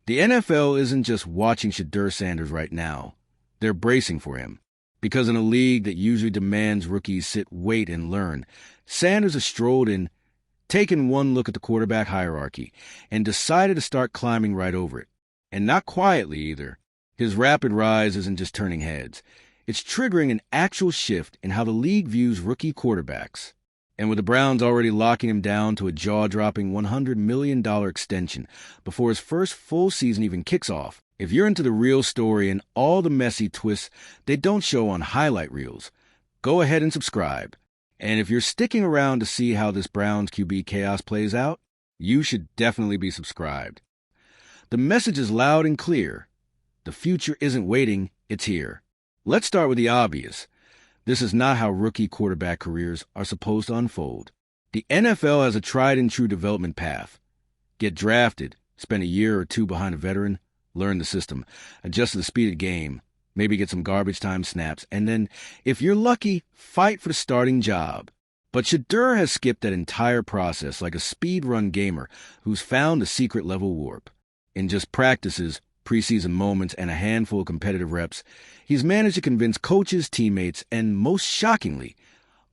The NFL isn't just watching Shedeur Sanders right now. They're bracing for him. Because in a league that usually demands rookies sit, wait, and learn, Sanders has strolled in, taken one look at the quarterback hierarchy, and decided to start climbing right over it. And not quietly either. His rapid rise isn't just turning heads. It's triggering an actual shift in how the league views rookie quarterbacks. And with the Browns already locking him down to a jaw-dropping $100 million extension before his first full season even kicks off, if you're into the real story and all the messy twists they don't show on highlight reels, go ahead and subscribe. And if you're sticking around to see how this Browns QB chaos plays out, you should definitely be subscribed. The message is loud and clear. The future isn't waiting, it's here. Let's start with the obvious. This is not how rookie quarterback careers are supposed to unfold. The NFL has a tried-and-true development path. Get drafted, spend a year or two behind a veteran, learn the system, adjust to the speed of the game, maybe get some garbage time snaps, and then, if you're lucky, fight for the starting job. But Shedeur has skipped that entire process like a speed-run gamer who's found the secret level warp. In just practices, preseason moments, and a handful of competitive reps, he's managed to convince coaches, teammates, and most shockingly,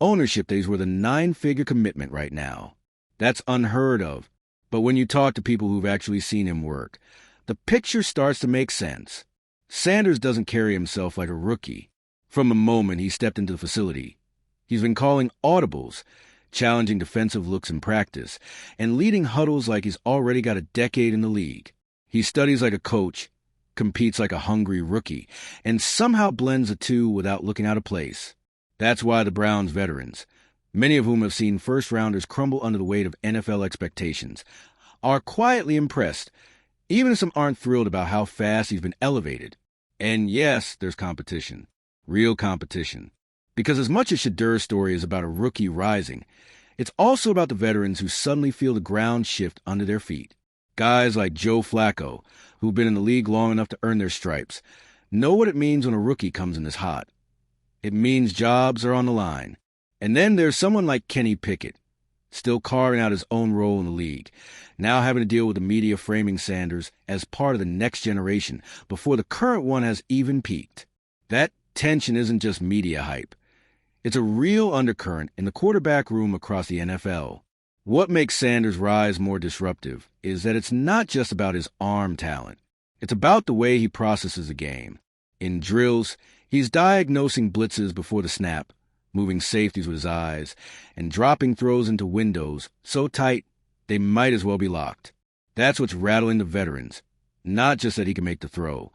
ownership that he's worth a 9-figure commitment right now. That's unheard of. But when you talk to people who've actually seen him work, the picture starts to make sense. Sanders doesn't carry himself like a rookie. From the moment he stepped into the facility, he's been calling audibles, challenging defensive looks in practice, and leading huddles like he's already got a decade in the league. He studies like a coach, competes like a hungry rookie, and somehow blends the two without looking out of place. That's why the Browns veterans, many of whom have seen first-rounders crumble under the weight of NFL expectations, are quietly impressed, even if some aren't thrilled about how fast he's been elevated. And yes, there's competition. Real competition. Because as much as Shedeur's story is about a rookie rising, it's also about the veterans who suddenly feel the ground shift under their feet. Guys like Joe Flacco, who've been in the league long enough to earn their stripes, know what it means when a rookie comes in this hot. It means jobs are on the line. And then there's someone like Kenny Pickett, still carving out his own role in the league, now having to deal with the media framing Sanders as part of the next generation before the current one has even peaked. That tension isn't just media hype. It's a real undercurrent in the quarterback room across the NFL. What makes Sanders' rise more disruptive is that it's not just about his arm talent. It's about the way he processes the game. In drills, he's diagnosing blitzes before the snap, moving safeties with his eyes, and dropping throws into windows so tight they might as well be locked. That's what's rattling the veterans. Not just that he can make the throw,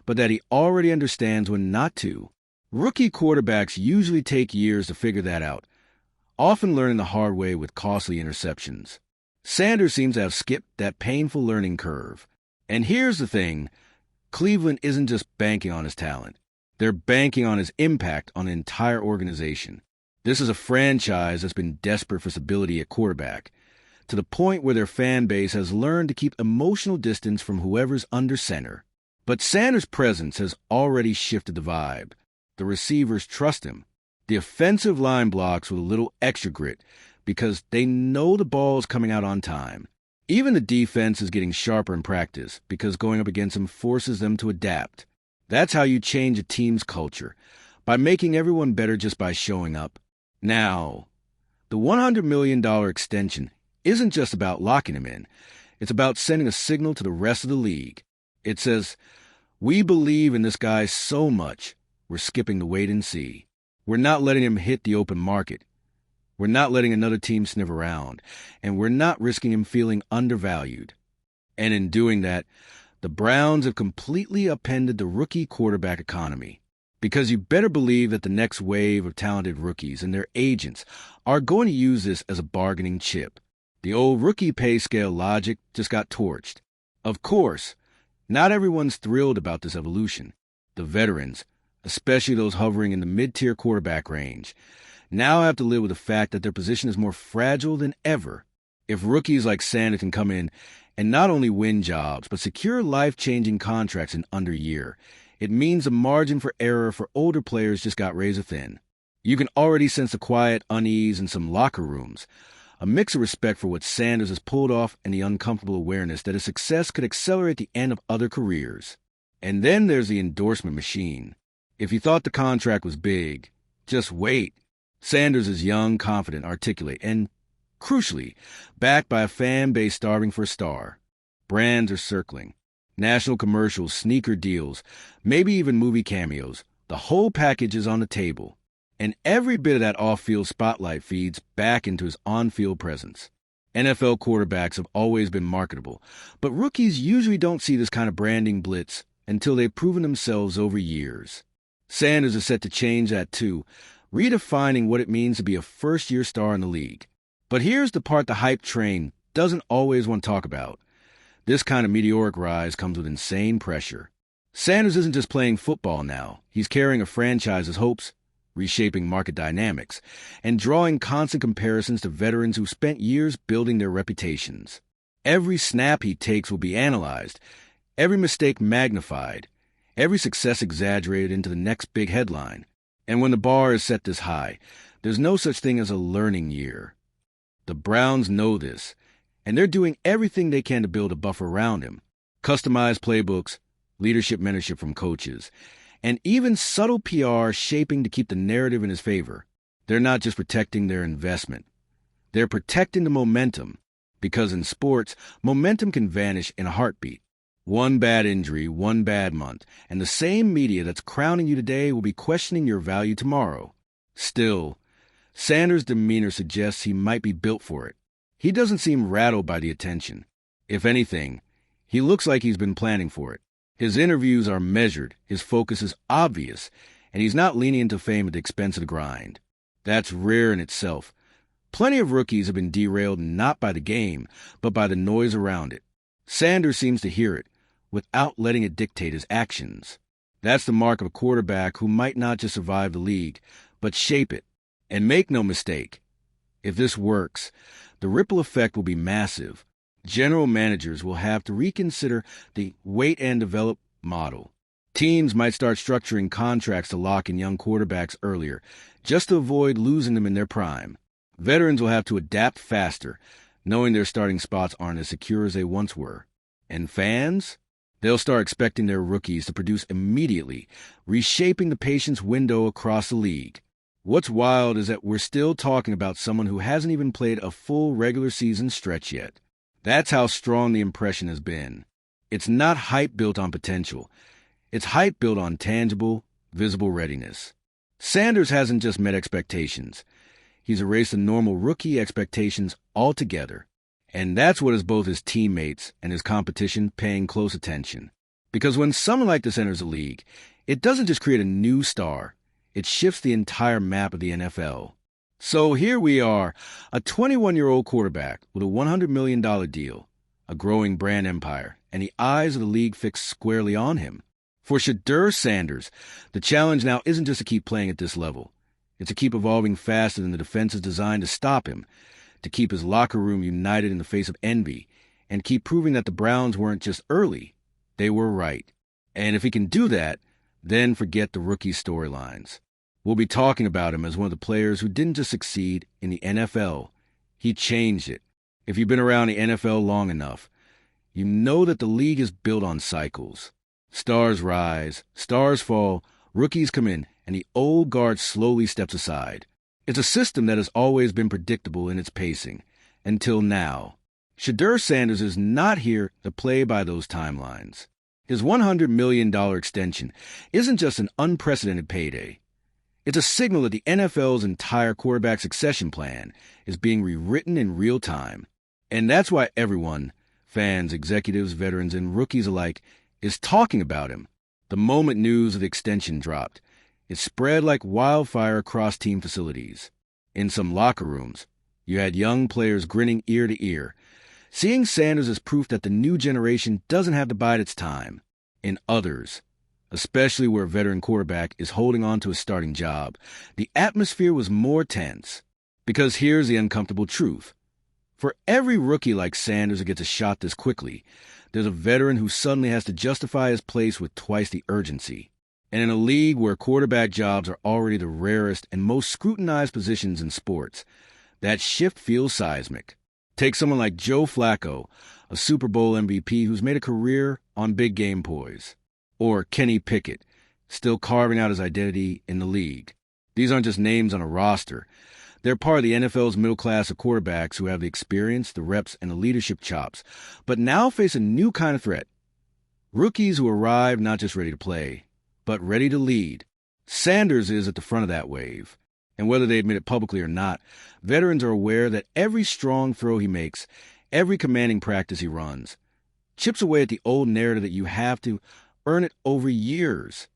but that he already understands when not to. Rookie quarterbacks usually take years to figure that out, often learning the hard way with costly interceptions. Sanders seems to have skipped that painful learning curve. And here's the thing, Cleveland isn't just banking on his talent. They're banking on his impact on the entire organization. This is a franchise that's been desperate for stability at quarterback, to the point where their fan base has learned to keep emotional distance from whoever's under center. But Sanders' presence has already shifted the vibe. The receivers trust him. The offensive line blocks with a little extra grit because they know the ball's coming out on time. Even the defense is getting sharper in practice because going up against him forces them to adapt. That's how you change a team's culture, by making everyone better just by showing up. Now, the $100 million extension isn't just about locking him in. It's about sending a signal to the rest of the league. It says, we believe in this guy so much, we're skipping the wait and see. We're not letting him hit the open market. We're not letting another team sniff around, and we're not risking him feeling undervalued. And in doing that, the Browns have completely upended the rookie quarterback economy. Because you better believe that the next wave of talented rookies and their agents are going to use this as a bargaining chip. The old rookie pay scale logic just got torched. Of course, not everyone's thrilled about this evolution. The veterans, especially those hovering in the mid-tier quarterback range, now have to live with the fact that their position is more fragile than ever. If rookies like Sanders can come in and not only win jobs, but secure life-changing contracts in under a year, it means the margin for error for older players just got razor thin. You can already sense the quiet unease in some locker rooms. A mix of respect for what Sanders has pulled off and the uncomfortable awareness that his success could accelerate the end of other careers. And then there's the endorsement machine. If you thought the contract was big, just wait. Sanders is young, confident, articulate, and, crucially, backed by a fan base starving for a star. Brands are circling. National commercials, sneaker deals, maybe even movie cameos. The whole package is on the table. And every bit of that off-field spotlight feeds back into his on-field presence. NFL quarterbacks have always been marketable, but rookies usually don't see this kind of branding blitz until they've proven themselves over years. Sanders is set to change that too, redefining what it means to be a first-year star in the league. But here's the part the hype train doesn't always want to talk about. This kind of meteoric rise comes with insane pressure. Sanders isn't just playing football now. He's carrying a franchise's hopes, reshaping market dynamics, and drawing constant comparisons to veterans who've spent years building their reputations. Every snap he takes will be analyzed, every mistake magnified, every success exaggerated into the next big headline. And when the bar is set this high, there's no such thing as a learning year. The Browns know this, and they're doing everything they can to build a buffer around him. Customized playbooks, leadership mentorship from coaches, and even subtle PR shaping to keep the narrative in his favor. They're not just protecting their investment. They're protecting the momentum, because in sports, momentum can vanish in a heartbeat. One bad injury, one bad month, and the same media that's crowning you today will be questioning your value tomorrow. Still, Sanders' demeanor suggests he might be built for it. He doesn't seem rattled by the attention. If anything, he looks like he's been planning for it. His interviews are measured, his focus is obvious, and he's not leaning into fame at the expense of the grind. That's rare in itself. Plenty of rookies have been derailed not by the game, but by the noise around it. Sanders seems to hear it, without letting it dictate his actions. That's the mark of a quarterback who might not just survive the league, but shape it. And make no mistake, if this works, the ripple effect will be massive. General managers will have to reconsider the wait and develop model. Teams might start structuring contracts to lock in young quarterbacks earlier, just to avoid losing them in their prime. Veterans will have to adapt faster, knowing their starting spots aren't as secure as they once were. And fans? They'll start expecting their rookies to produce immediately, reshaping the patience window across the league. What's wild is that we're still talking about someone who hasn't even played a full regular season stretch yet. That's how strong the impression has been. It's not hype built on potential. It's hype built on tangible, visible readiness. Sanders hasn't just met expectations. He's erased the normal rookie expectations altogether. And that's what has both his teammates and his competition paying close attention. Because when someone like this enters the league, it doesn't just create a new star. It shifts the entire map of the NFL. So here we are, a 21-year-old quarterback with a $100 million deal, a growing brand empire, and the eyes of the league fixed squarely on him. For Shedeur Sanders, the challenge now isn't just to keep playing at this level. It's to keep evolving faster than the defense is designed to stop him, to keep his locker room united in the face of envy, and keep proving that the Browns weren't just early, they were right. And if he can do that, then forget the rookie storylines. We'll be talking about him as one of the players who didn't just succeed in the NFL. He changed it. If you've been around the NFL long enough, you know that the league is built on cycles. Stars rise, stars fall, rookies come in, and the old guard slowly steps aside. It's a system that has always been predictable in its pacing, until now. Shedeur Sanders is not here to play by those timelines. His $100 million extension isn't just an unprecedented payday. It's a signal that the NFL's entire quarterback succession plan is being rewritten in real time. And that's why everyone, fans, executives, veterans, and rookies alike, is talking about him. The moment news of the extension dropped, it spread like wildfire across team facilities. In some locker rooms, you had young players grinning ear to ear, seeing Sanders as proof that the new generation doesn't have to bide its time. In others, especially where a veteran quarterback is holding on to a starting job, the atmosphere was more tense. Because here's the uncomfortable truth. For every rookie like Sanders who gets a shot this quickly, there's a veteran who suddenly has to justify his place with twice the urgency. And in a league where quarterback jobs are already the rarest and most scrutinized positions in sports, That shift feels seismic. Take someone like Joe Flacco, a Super Bowl MVP who's made a career on big game poise. Or Kenny Pickett, still carving out his identity in the league. These aren't just names on a roster. They're part of the NFL's middle class of quarterbacks who have the experience, the reps, and the leadership chops, but now face a new kind of threat. Rookies who arrive not just ready to play, but ready to lead. Sanders is at the front of that wave. And whether they admit it publicly or not, veterans are aware that every strong throw he makes, every commanding practice he runs, chips away at the old narrative that you have to earn it over years.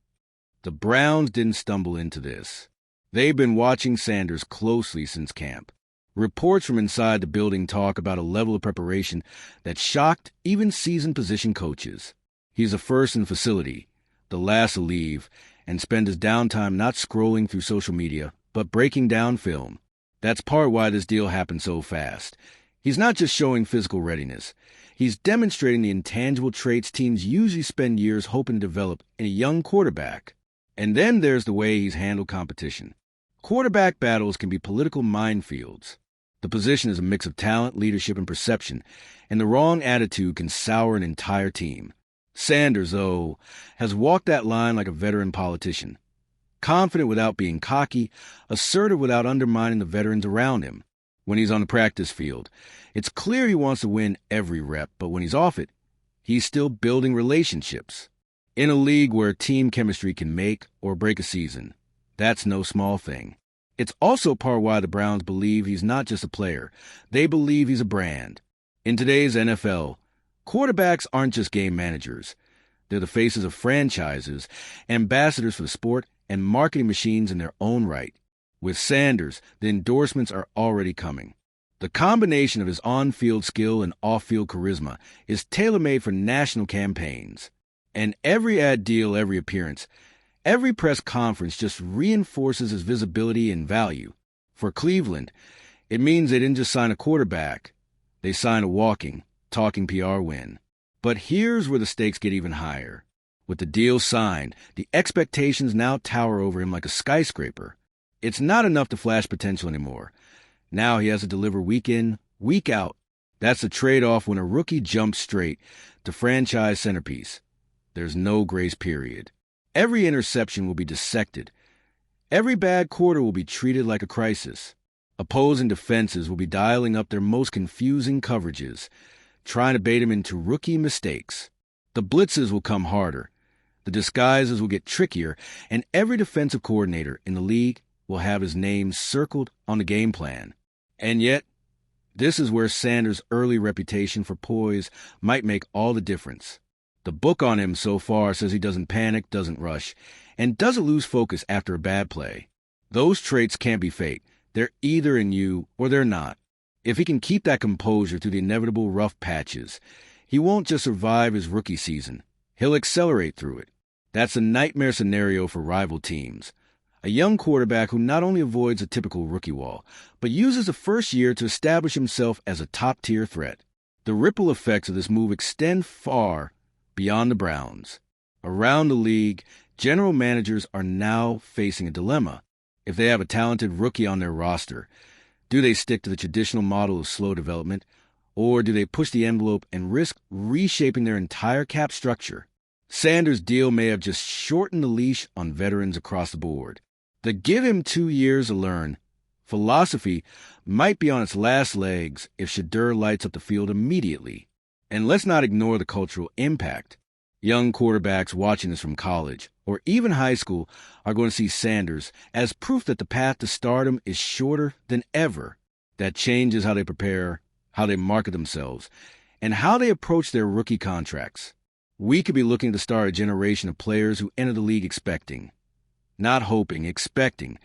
The Browns didn't stumble into this. They've been watching Sanders closely since camp. Reports from inside the building talk about a level of preparation that shocked even seasoned position coaches. He's the first in the facility, the last to leave, and spend his downtime not scrolling through social media, but breaking down film. That's part why this deal happened so fast. He's not just showing physical readiness. He's demonstrating the intangible traits teams usually spend years hoping to develop in a young quarterback. And then there's the way he's handled competition. Quarterback battles can be political minefields. The position is a mix of talent, leadership, and perception, and the wrong attitude can sour an entire team. Sanders, though, has walked that line like a veteran politician. Confident without being cocky, assertive without undermining the veterans around him. When he's on the practice field, it's clear he wants to win every rep, but when he's off it, he's still building relationships. In a league where team chemistry can make or break a season, that's no small thing. It's also part why the Browns believe he's not just a player. They believe he's a brand. In today's NFL, quarterbacks aren't just game managers. They're the faces of franchises, ambassadors for the sport, and marketing machines in their own right. With Sanders, the endorsements are already coming. The combination of his on-field skill and off-field charisma is tailor-made for national campaigns. And every ad deal, every appearance, every press conference just reinforces his visibility and value. For Cleveland, it means they didn't just sign a quarterback. They signed a walking, talking PR win. But here's where the stakes get even higher. With the deal signed, the expectations now tower over him like a skyscraper. It's not enough to flash potential anymore. Now he has to deliver week in, week out. That's the trade-off when a rookie jumps straight to franchise centerpiece. There's no grace period. Every interception will be dissected. Every bad quarter will be treated like a crisis. Opposing defenses will be dialing up their most confusing coverages, trying to bait him into rookie mistakes. The blitzes will come harder. The disguises will get trickier, and every defensive coordinator in the league will have his name circled on the game plan. And yet, this is where Sanders' early reputation for poise might make all the difference. The book on him so far says he doesn't panic, doesn't rush, and doesn't lose focus after a bad play. Those traits can't be fake. They're either in you or they're not. If he can keep that composure through the inevitable rough patches, he won't just survive his rookie season. He'll accelerate through it. That's a nightmare scenario for rival teams. A young quarterback who not only avoids a typical rookie wall, but uses the first year to establish himself as a top-tier threat. The ripple effects of this move extend far beyond the Browns. Around the league, general managers are now facing a dilemma. If they have a talented rookie on their roster, do they stick to the traditional model of slow development, or do they push the envelope and risk reshaping their entire cap structure? Sanders' deal may have just shortened the leash on veterans across the board. The give him 2 years to learn philosophy might be on its last legs if Shedeur lights up the field immediately. And let's not ignore the cultural impact. Young quarterbacks watching this from college or even high school are going to see Sanders as proof that the path to stardom is shorter than ever. That changes how they prepare, how they market themselves, and how they approach their rookie contracts. We could be looking to start a generation of players who enter the league expecting, not hoping, expecting,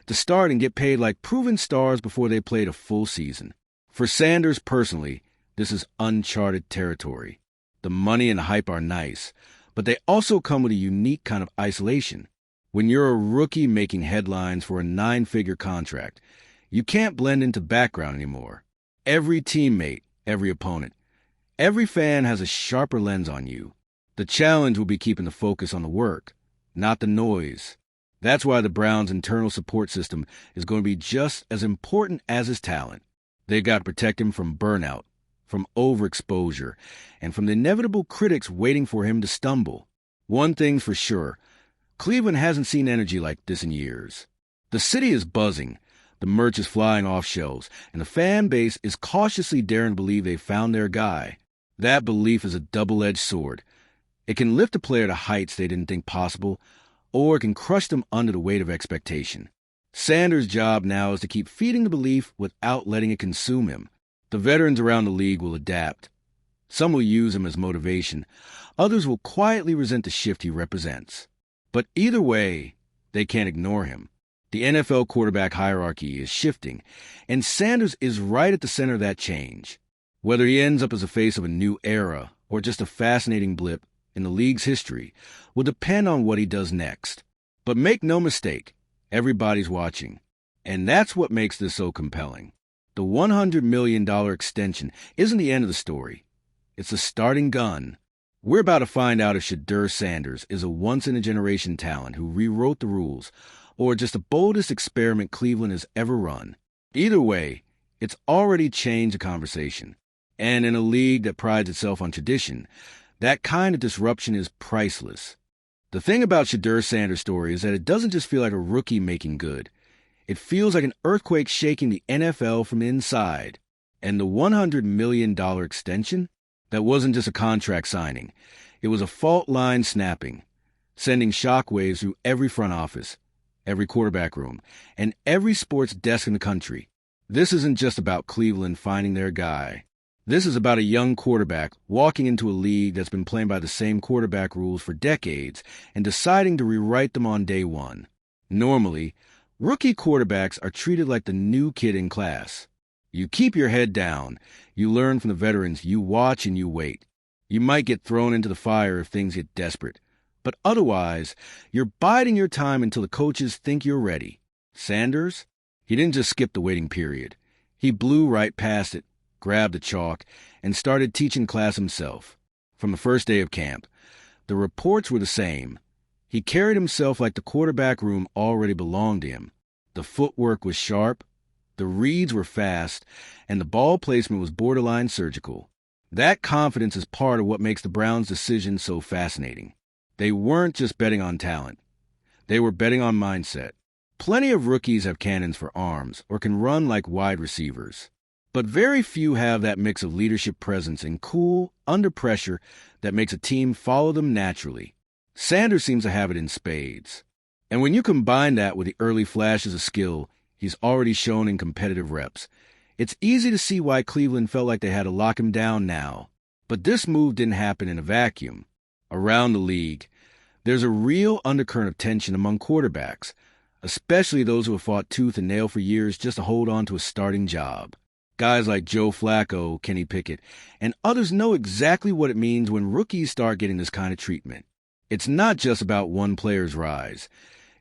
to start and get paid like proven stars before they played a full season. For Sanders personally, this is uncharted territory. The money and hype are nice, but they also come with a unique kind of isolation. When you're a rookie making headlines for a 9-figure contract, you can't blend into background anymore. Every teammate, every opponent, every fan has a sharper lens on you. The challenge will be keeping the focus on the work, not the noise. That's why the Browns' internal support system is going to be just as important as his talent. They've got to protect him from burnout, from overexposure, and from the inevitable critics waiting for him to stumble. One thing's for sure, Cleveland hasn't seen energy like this in years. The city is buzzing, the merch is flying off shelves, and the fan base is cautiously daring to believe they've found their guy. That belief is a double-edged sword. It can lift a player to heights they didn't think possible, or it can crush them under the weight of expectation. Sanders' job now is to keep feeding the belief without letting it consume him. The veterans around the league will adapt. Some will use him as motivation. Others will quietly resent the shift he represents. But either way, they can't ignore him. The NFL quarterback hierarchy is shifting, and Sanders is right at the center of that change. Whether he ends up as a face of a new era or just a fascinating blip in the league's history will depend on what he does next. But make no mistake, everybody's watching. And that's what makes this so compelling. The $100 million extension isn't the end of the story. It's the starting gun. We're about to find out if Shedeur Sanders is a once-in-a-generation talent who rewrote the rules, or just the boldest experiment Cleveland has ever run. Either way, it's already changed the conversation. And in a league that prides itself on tradition, that kind of disruption is priceless. The thing about Shedeur Sanders' story is that it doesn't just feel like a rookie making good. It feels like an earthquake shaking the NFL from the inside. And the $100 million extension? That wasn't just a contract signing. It was a fault line snapping, sending shockwaves through every front office, every quarterback room, and every sports desk in the country. This isn't just about Cleveland finding their guy. This is about a young quarterback walking into a league that's been playing by the same quarterback rules for decades and deciding to rewrite them on day one. Normally, rookie quarterbacks are treated like the new kid in class. You keep your head down, you learn from the veterans, you watch and you wait. You might get thrown into the fire if things get desperate, but otherwise, you're biding your time until the coaches think you're ready. Sanders? He didn't just skip the waiting period. He blew right past it, grabbed the chalk, and started teaching class himself. From the first day of camp, the reports were the same. He carried himself like the quarterback room already belonged to him. The footwork was sharp, the reads were fast, and the ball placement was borderline surgical. That confidence is part of what makes the Browns' decision so fascinating. They weren't just betting on talent. They were betting on mindset. Plenty of rookies have cannons for arms or can run like wide receivers. But very few have that mix of leadership presence and cool, under pressure that makes a team follow them naturally. Sanders seems to have it in spades. And when you combine that with the early flashes of skill he's already shown in competitive reps, it's easy to see why Cleveland felt like they had to lock him down now. But this move didn't happen in a vacuum. Around the league, there's a real undercurrent of tension among quarterbacks, especially those who have fought tooth and nail for years just to hold on to a starting job. Guys like Joe Flacco, Kenny Pickett, and others know exactly what it means when rookies start getting this kind of treatment. It's not just about one player's rise.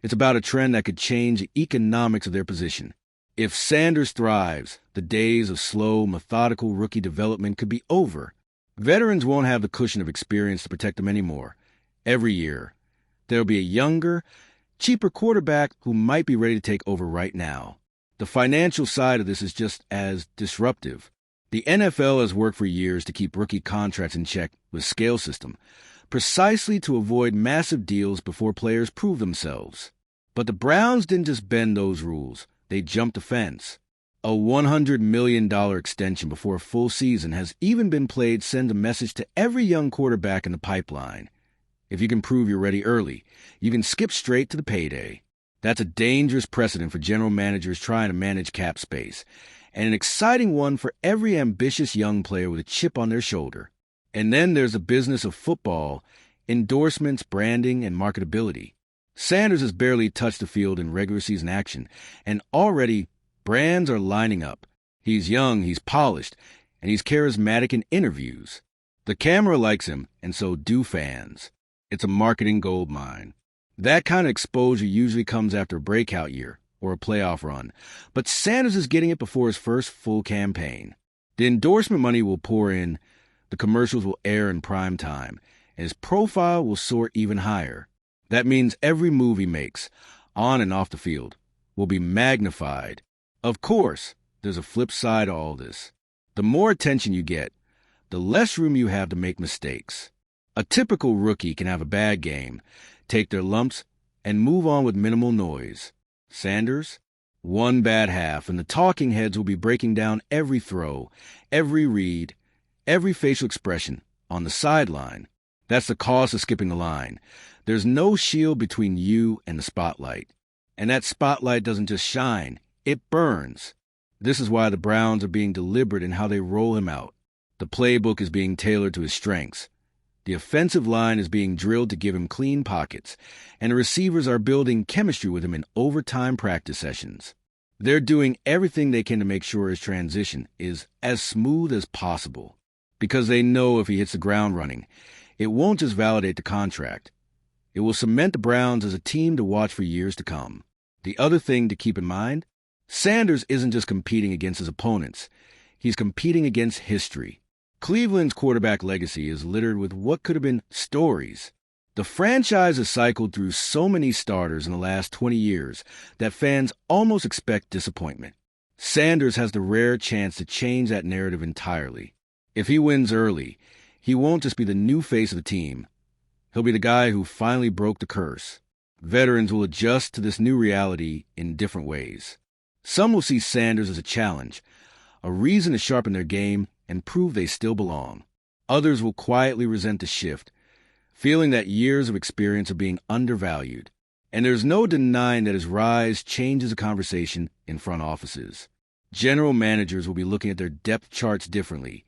It's about a trend that could change the economics of their position. If Sanders thrives, the days of slow, methodical rookie development could be over. Veterans won't have the cushion of experience to protect them anymore. Every year, there'll be a younger, cheaper quarterback who might be ready to take over right now. The financial side of this is just as disruptive. The NFL has worked for years to keep rookie contracts in check with scale system, precisely to avoid massive deals before players prove themselves. But the Browns didn't just bend those rules. They jumped the fence. A $100 million extension before a full season has even been played send a message to every young quarterback in the pipeline. If you can prove you're ready early, you can skip straight to the payday. That's a dangerous precedent for general managers trying to manage cap space, and an exciting one for every ambitious young player with a chip on their shoulder. And then there's the business of football, endorsements, branding, and marketability. Sanders has barely touched the field in regular season action, and already brands are lining up. He's young, he's polished, and he's charismatic in interviews. The camera likes him, and so do fans. It's a marketing goldmine. That kind of exposure usually comes after a breakout year or a playoff run, but Sanders is getting it before his first full campaign. The endorsement money will pour in, the commercials will air in prime time, and his profile will soar even higher. That means every move he makes, on and off the field, will be magnified. Of course, there's a flip side to all this. The more attention you get, the less room you have to make mistakes. A typical rookie can have a bad game, take their lumps, and move on with minimal noise. Sanders? One bad half, and the talking heads will be breaking down every throw, every read, every facial expression on the sideline. That's the cost of skipping the line. There's no shield between you and the spotlight. And that spotlight doesn't just shine, it burns. This is why the Browns are being deliberate in how they roll him out. The playbook is being tailored to his strengths. The offensive line is being drilled to give him clean pockets, and the receivers are building chemistry with him in overtime practice sessions. They're doing everything they can to make sure his transition is as smooth as possible, because they know if he hits the ground running, it won't just validate the contract. It will cement the Browns as a team to watch for years to come. The other thing to keep in mind, Sanders isn't just competing against his opponents. He's competing against history. Cleveland's quarterback legacy is littered with what could have been stories. The franchise has cycled through so many starters in the last 20 years that fans almost expect disappointment. Sanders has the rare chance to change that narrative entirely. If he wins early, he won't just be the new face of the team. He'll be the guy who finally broke the curse. Veterans will adjust to this new reality in different ways. Some will see Sanders as a challenge, a reason to sharpen their game and prove they still belong. Others will quietly resent the shift, feeling that years of experience are being undervalued. And there's no denying that his rise changes the conversation in front offices. General managers will be looking at their depth charts differently,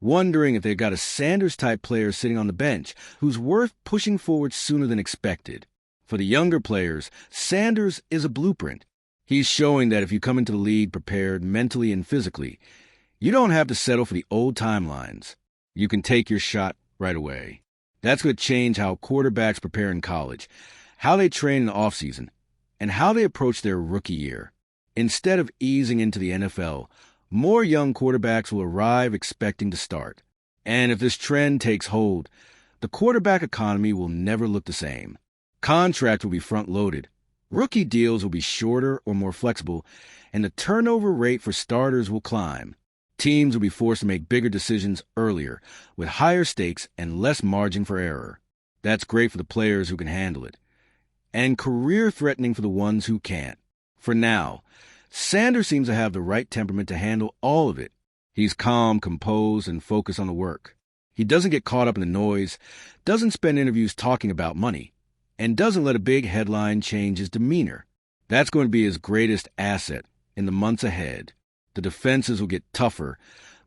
wondering if they've got a Sanders-type player sitting on the bench who's worth pushing forward sooner than expected. For the younger players, Sanders is a blueprint. He's showing that if you come into the league prepared mentally and physically, you don't have to settle for the old timelines. You can take your shot right away. That's going to change how quarterbacks prepare in college, how they train in the offseason, and how they approach their rookie year. Instead of easing into the NFL, more young quarterbacks will arrive expecting to start. And if this trend takes hold, the quarterback economy will never look the same. Contracts will be front-loaded. Rookie deals will be shorter or more flexible, and the turnover rate for starters will climb. Teams will be forced to make bigger decisions earlier, with higher stakes and less margin for error. That's great for the players who can handle it, and career-threatening for the ones who can't. For now, Sanders seems to have the right temperament to handle all of it. He's calm, composed, and focused on the work. He doesn't get caught up in the noise, doesn't spend interviews talking about money, and doesn't let a big headline change his demeanor. That's going to be his greatest asset in the months ahead. The defenses will get tougher,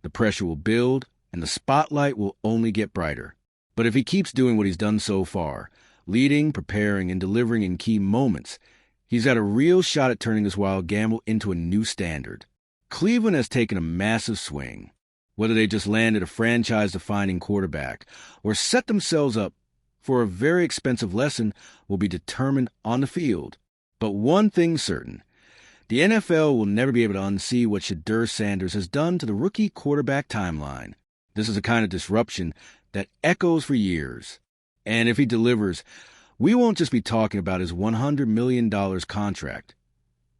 the pressure will build, and the spotlight will only get brighter. But if he keeps doing what he's done so far, leading, preparing, and delivering in key moments, he's got a real shot at turning this wild gamble into a new standard. Cleveland has taken a massive swing. Whether they just landed a franchise-defining quarterback or set themselves up for a very expensive lesson will be determined on the field. But one thing's certain. The NFL will never be able to unsee what Shedeur Sanders has done to the rookie quarterback timeline. This is a kind of disruption that echoes for years. And if he delivers, we won't just be talking about his $100 million contract.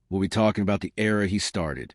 We'll be talking about the era he started.